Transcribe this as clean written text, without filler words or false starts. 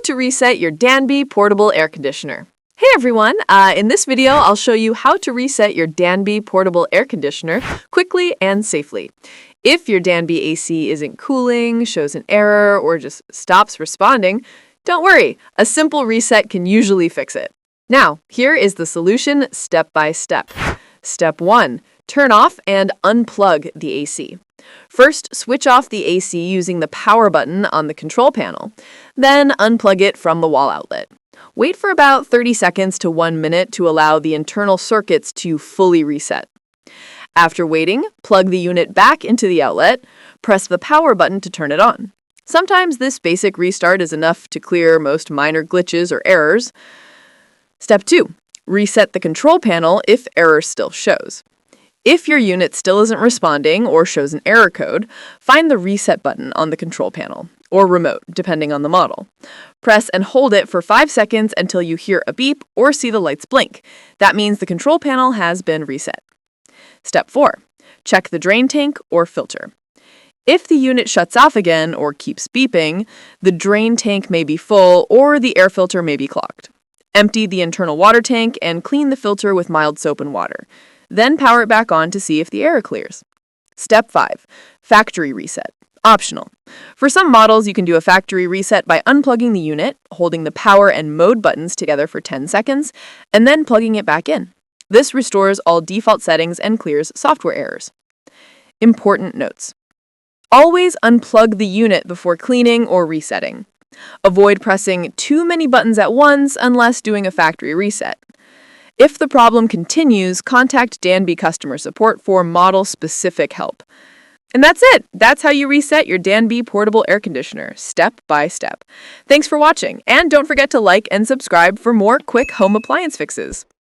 to reset your Danby portable air conditioner. Hey everyone, in this video I'll show you how to reset your Danby portable air conditioner quickly and safely. If your Danby AC isn't cooling, shows an error, or just stops responding, don't worry, a simple reset can usually fix it. Now, here is the solution step by step. Step 1. Turn off and unplug the AC. First, switch off the AC using the power button on the control panel. Then unplug it from the wall outlet. Wait for about 30 seconds to 1 minute to allow the internal circuits to fully reset. After waiting, plug the unit back into the outlet. Press the power button to turn it on. Sometimes this basic restart is enough to clear most minor glitches or errors. Step 2. Reset the control panel if error still shows. If your unit still isn't responding or shows an error code, find the reset button on the control panel, or remote, depending on the model. Press and hold it for 5 seconds until you hear a beep or see the lights blink. That means the control panel has been reset. Step 4. Check the drain tank or filter. If the unit shuts off again or keeps beeping, the drain tank may be full or the air filter may be clogged. Empty the internal water tank and clean the filter with mild soap and water. Then power it back on to see if the error clears. Step 5. Factory reset. Optional. For some models, you can do a factory reset by unplugging the unit, holding the power and mode buttons together for 10 seconds, and then plugging it back in. This restores all default settings and clears software errors. Important notes. Always unplug the unit before cleaning or resetting. Avoid pressing too many buttons at once unless doing a factory reset. If the problem continues, contact Danby customer support for model-specific help. And that's it! That's how you reset your Danby portable air conditioner, step by step. Thanks for watching, and don't forget to like and subscribe for more quick home appliance fixes.